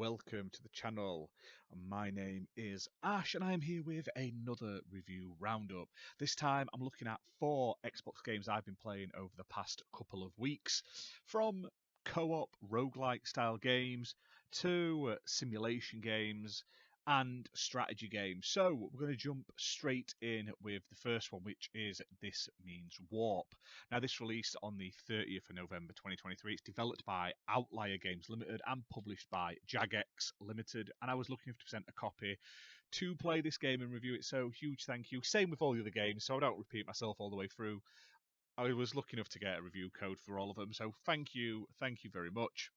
welcome to the channel. My name is Ash and I'm here with another review roundup. This time I'm looking at 4 Xbox games I've been playing over the past couple of weeks, from co-op roguelike style games to simulation games and strategy games. So we're going to jump straight in with the first one, which is This Means Warp. Now, this released on the 30th of November 2023. It's developed by Outlier Games Limited and published by Jagex Limited. And I was looking to present a copy to play this game and review it. So, huge thank you. Same with all the other games, so I don't repeat myself all the way through. I was lucky enough to get a review code for all of them. So, thank you very much.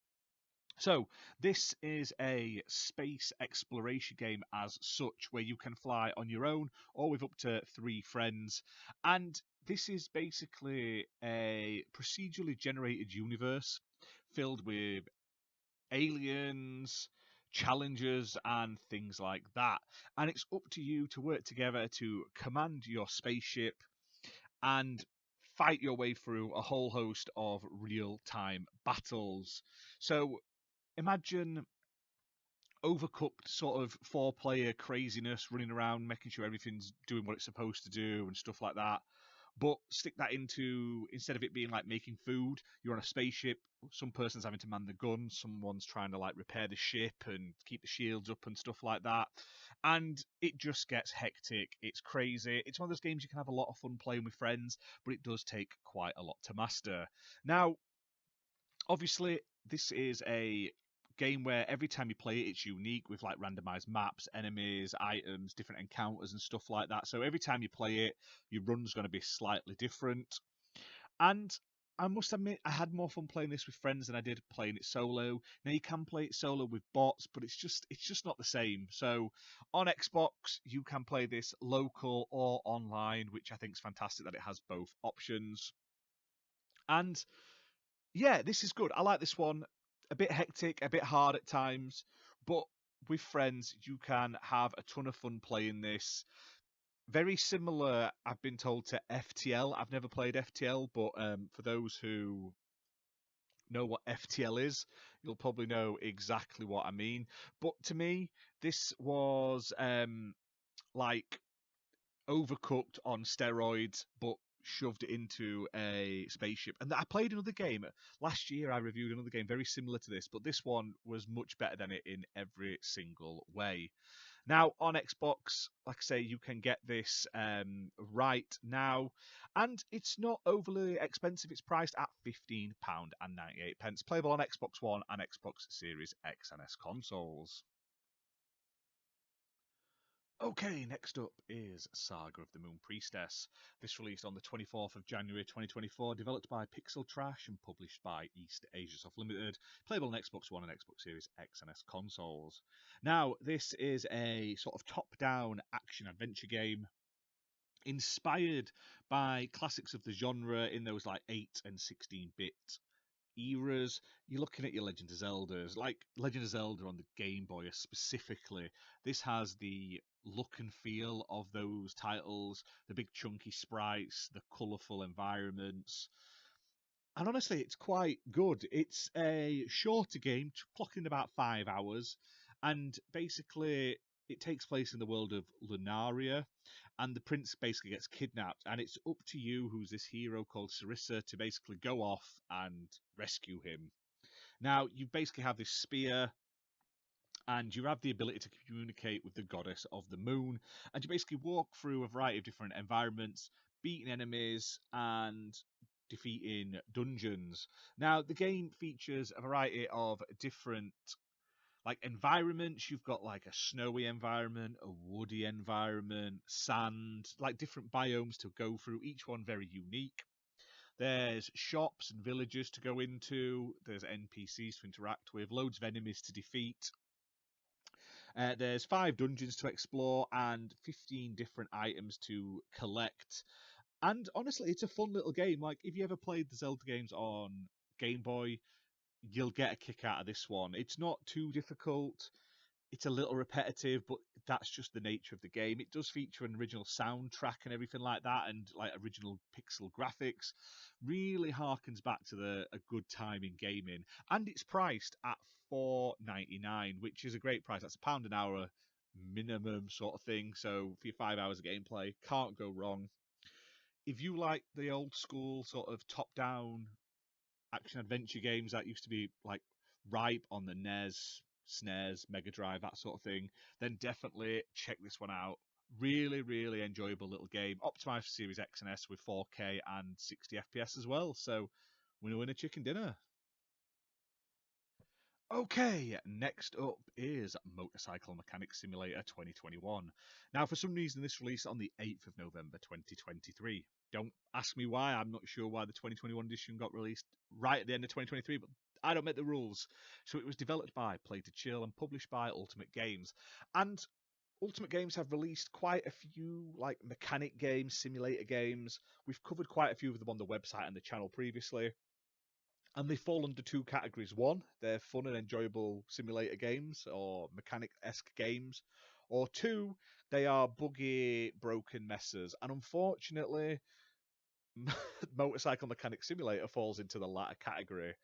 So, this is a space exploration game as such, where you can fly on your own or with up to 3 friends. And this is basically a procedurally generated universe filled with aliens, challenges, and things like that. And it's up to you to work together to command your spaceship and fight your way through a whole host of real-time battles. So, imagine overcooked sort of 4-player craziness, running around making sure everything's doing what it's supposed to do and stuff like that. But stick that into, instead of it being like making food, you're on a spaceship. Some person's having to man the guns, someone's trying to like repair the ship and keep the shields up and stuff like that. And it just gets hectic. It's crazy. It's one of those games you can have a lot of fun playing with friends, but it does take quite a lot to master. Now, obviously, this is a game where every time you play it, it's unique with like randomized maps, enemies, items, different encounters, and stuff like that. So every time you play it, your run's going to be slightly different. And I must admit, I had more fun playing this with friends than I did playing it solo. Now you can play it solo with bots, but it's just not the same. So on Xbox, you can play this local or online, which I think is fantastic that it has both options. And yeah, this is good. I like this one. A bit hectic, a bit hard at times, but with friends, you can have a ton of fun playing this. Very similar, I've been told, to FTL. I've never played FTL, but for those who know what FTL is, you'll probably know exactly what I mean. But to me, this was like overcooked on steroids, but shoved into a spaceship. And I played another game last year. I reviewed another game very similar to this, but this one was much better than it in every single way. Now on Xbox, like I say, you can get this right now, and it's not overly expensive. It's priced at £15.98, playable on Xbox One and Xbox Series X and S consoles. Okay, next up is Saga of the Moon Priestess. This released on the 24th of January 2024, developed by Pixel Trash and published by East Asia Soft Limited, playable on Xbox One and Xbox Series X and S consoles. Now, this is a sort of top-down action-adventure game inspired by classics of the genre in those like 8 and 16-bit eras. You're looking at your Legend of Zeldas, like Legend of Zelda on the Game Boy specifically. This has the look and feel of those titles, the big chunky sprites, the colourful environments. And honestly, it's quite good. It's a shorter game, clocking about 5 hours, and basically it takes place in the world of Lunaria, and the prince basically gets kidnapped, and it's up to you, who's this hero called Sarissa, to basically go off and rescue him. Now, you basically have this spear, and you have the ability to communicate with the goddess of the moon, and you basically walk through a variety of different environments, beating enemies, and defeating dungeons. Now, the game features a variety of different like environments. You've got like a snowy environment, a woody environment, sand, like different biomes to go through, each one very unique. There's shops and villages to go into, there's NPCs to interact with, loads of enemies to defeat. There's 5 dungeons to explore and 15 different items to collect. And honestly, it's a fun little game. Like, if you ever played the Zelda games on Game Boy, you'll get a kick out of this one. It's not too difficult. it's a little repetitive, but that's just the nature of the game. It does feature an original soundtrack and everything like that, and like original pixel graphics. Really harkens back to a good time in gaming, and it's priced at £4.99, which is a great price. That's £1 an hour minimum sort of thing. So for your 5 hours of gameplay, can't go wrong. If you like the old school sort of top down action adventure games that used to be like ripe on the NES, SNES, Mega Drive, that sort of thing, then definitely check this one out. Really, really enjoyable little game. Optimized for Series X and S with 4K and 60 FPS as well. So, winner, chicken dinner. Okay, next up is Motorcycle Mechanic Simulator 2021. Now, for some reason, this released on the 8th of November 2023. Don't ask me why, I'm not sure why the 2021 edition got released right at the end of 2023, but I don't make the rules. So it was developed by Play to Chill and published by Ultimate Games. And Ultimate Games have released quite a few like mechanic games, simulator games. We've covered quite a few of them on the website and the channel previously, and they fall under two categories. One, they're fun and enjoyable simulator games or mechanic-esque games. Or two, they are buggy, broken messes. And unfortunately, Motorcycle Mechanic Simulator falls into the latter category.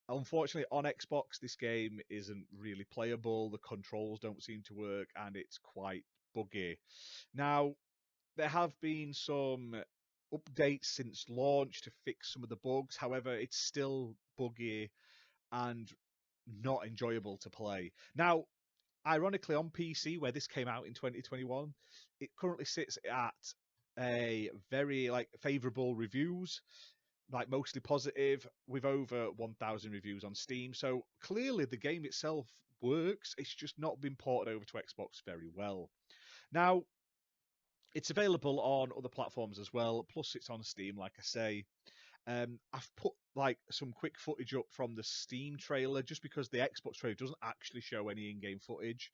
Unfortunately, on Xbox, this game isn't really playable. The controls don't seem to work, and it's quite buggy. Now, there have been some updates since launch to fix some of the bugs. However, it's still buggy and not enjoyable to play. Now, ironically, on PC, where this came out in 2021, it currently sits at a very like favorable reviews, like mostly positive, with over 1,000 reviews on Steam. So clearly, the game itself works. It's just not been ported over to Xbox very well. Now, it's available on other platforms as well. Plus, it's on Steam, like I say. I've put like some quick footage up from the Steam trailer just because the Xbox trailer doesn't actually show any in-game footage,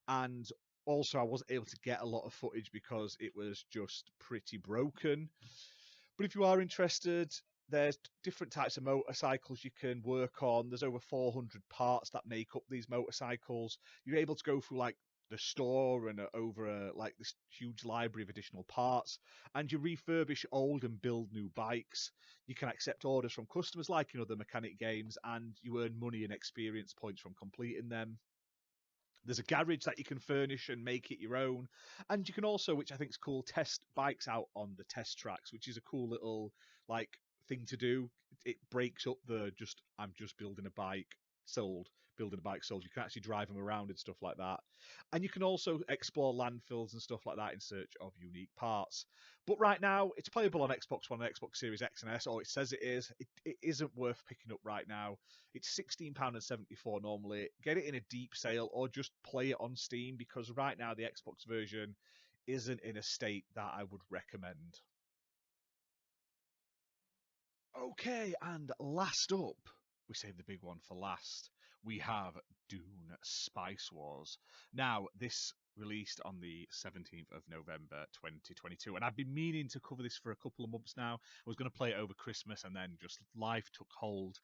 and also I wasn't able to get a lot of footage because it was just pretty broken. But if you are interested, there's different types of motorcycles you can work on. There's over 400 parts that make up these motorcycles. You're able to go through like the store and over like this huge library of additional parts, and you refurbish old and build new bikes. You can accept orders from customers like in other mechanic games, and you earn money and experience points from completing them. There's a garage that you can furnish and make it your own. And you can also, which I think is cool, test bikes out on the test tracks, which is a cool little like thing to do. It breaks up the just I'm just building a bike sold, building a bike sold. You can actually drive them around and stuff like that. And you can also explore landfills and stuff like that in search of unique parts. But right now, it's playable on Xbox One and Xbox Series X and S, or it says it is. It isn't worth picking up right now. It's £16.74 normally. Get it in a deep sale or just play it on Steam, because right now the Xbox version isn't in a state that I would recommend. Okay, and last up, we saved the big one for last. We have Dune Spice Wars. Now, this released on the 17th of November 2022, and I've been meaning to cover this for a couple of months now. I was going to play it over Christmas, and then just life took hold.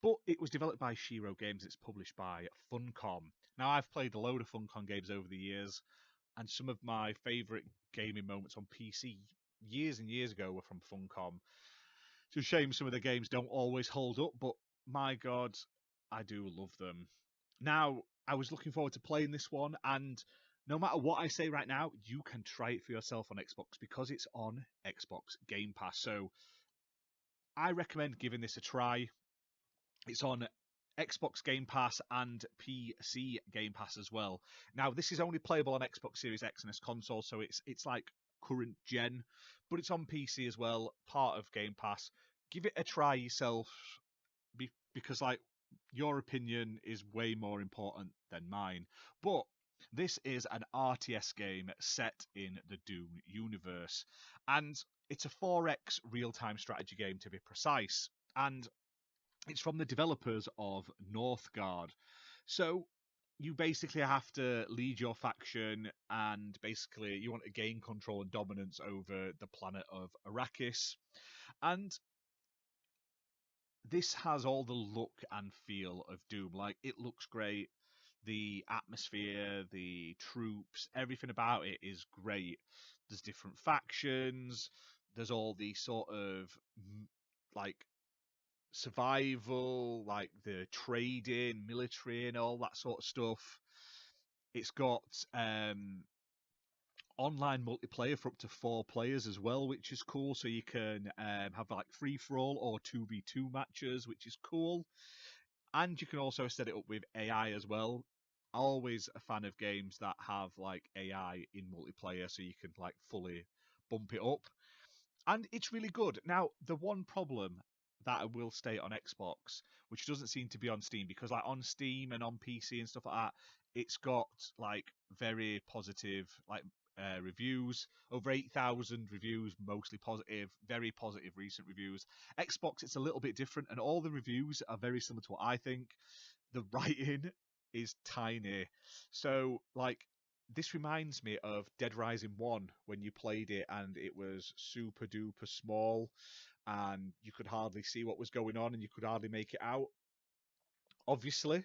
But it was developed by Shiro Games. It's published by Funcom. Now, I've played a load of Funcom games over the years, and some of my favourite gaming moments on PC years and years ago were from Funcom. It's a shame some of the games don't always hold up, but my God, I do love them. Now, I was looking forward to playing this one, and no matter what I say right now, you can try it for yourself on Xbox because it's on Xbox Game Pass. So I recommend giving this a try. It's on Xbox Game Pass and PC Game Pass as well. Now, this is only playable on Xbox Series X and S console, so it's like current gen, but it's on PC as well, part of Game Pass. Give it a try yourself, because like your opinion is way more important than mine. But this is an RTS game set in the Dune universe, and it's a 4X real-time strategy game to be precise. And it's from the developers of Northgard. So you basically have to lead your faction, and basically you want to gain control and dominance over the planet of Arrakis. And this has all the look and feel of Doom. Like, it looks great. The atmosphere, the troops, everything about it is great. There's different factions. There's all the sort of like survival, like the trading, military, and all that sort of stuff. It's got online multiplayer for up to 4 players as well, which is cool. So you can have like free for all or 2v2 matches, which is cool. And you can also set it up with AI as well. Always a fan of games that have like AI in multiplayer, so you can like fully bump it up. And it's really good. Now, the one problem that I will state on Xbox, which doesn't seem to be on Steam, because like on Steam and on PC and stuff like that, it's got like very positive reviews, over 8,000 reviews, mostly positive, very positive recent reviews. Xbox, it's a little bit different, and all the reviews are very similar to what I think. The writing is tiny. So, like, this reminds me of Dead Rising 1 when you played it and it was super duper small and you could hardly see what was going on and you could hardly make it out. Obviously,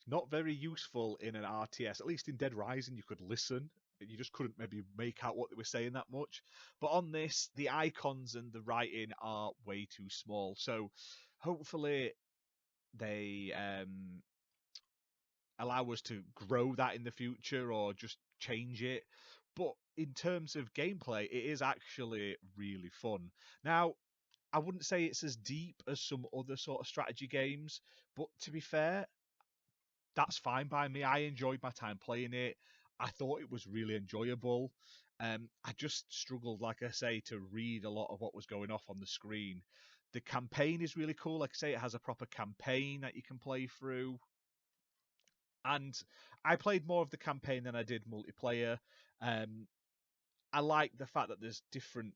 not very useful in an RTS. At least in Dead Rising, you could listen. You just couldn't maybe make out what they were saying that much. But on this, the icons and the writing are way too small. So hopefully they allow us to grow that in the future or just change it. But in terms of gameplay, it is actually really fun. Now, I wouldn't say it's as deep as some other sort of strategy games, but to be fair, that's fine by me. I enjoyed my time playing it. I thought it was really enjoyable. I just struggled, like I say, to read a lot of what was going off on the screen. The campaign is really cool. Like I say, it has a proper campaign that you can play through. And I played more of the campaign than I did multiplayer. Um, I like the fact that there's different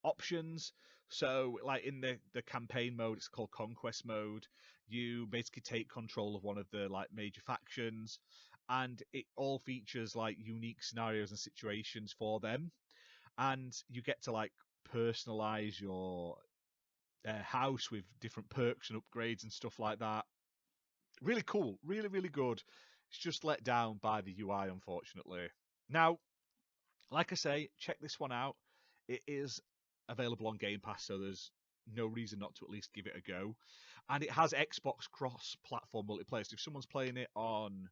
options. So, like in the campaign mode, it's called Conquest mode. You basically take control of one of the like major factions, and it all features like unique scenarios and situations for them. And you get to like personalize your house with different perks and upgrades and stuff like that. Really cool, really really good. It's just let down by the UI, unfortunately. Now, like I say, check this one out. It is available on Game Pass, so there's no reason not to at least give it a go. And it has Xbox cross-platform multiplayer. So if someone's playing it on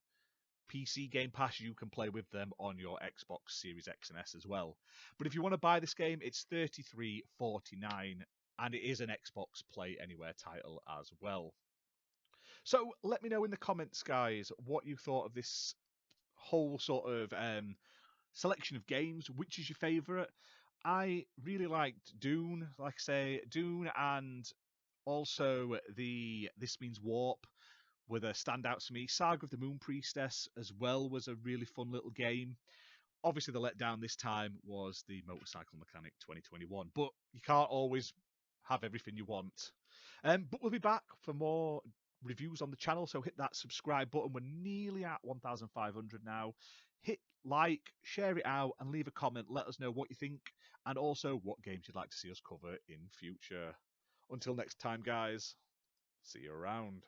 PC Game Pass, you can play with them on your Xbox Series X and S as well. But if you want to buy this game, it's $33.49, and it is an Xbox Play Anywhere title as well. So let me know in the comments, guys, what you thought of this whole sort of selection of games. Which is your favourite? I really liked Dune, like I say, Dune, and also the This Means Warp were the standouts for me. Saga of the Moon Priestess as well was a really fun little game. Obviously, the letdown this time was the Motorcycle Mechanic 2021, but you can't always have everything you want. But we'll be back for more reviews on the channel, so hit that subscribe button. We're nearly at 1,500 now. Hit like, share it out, and leave a comment. Let us know what you think, and also what games you'd like to see us cover in future. Until next time, guys, see you around.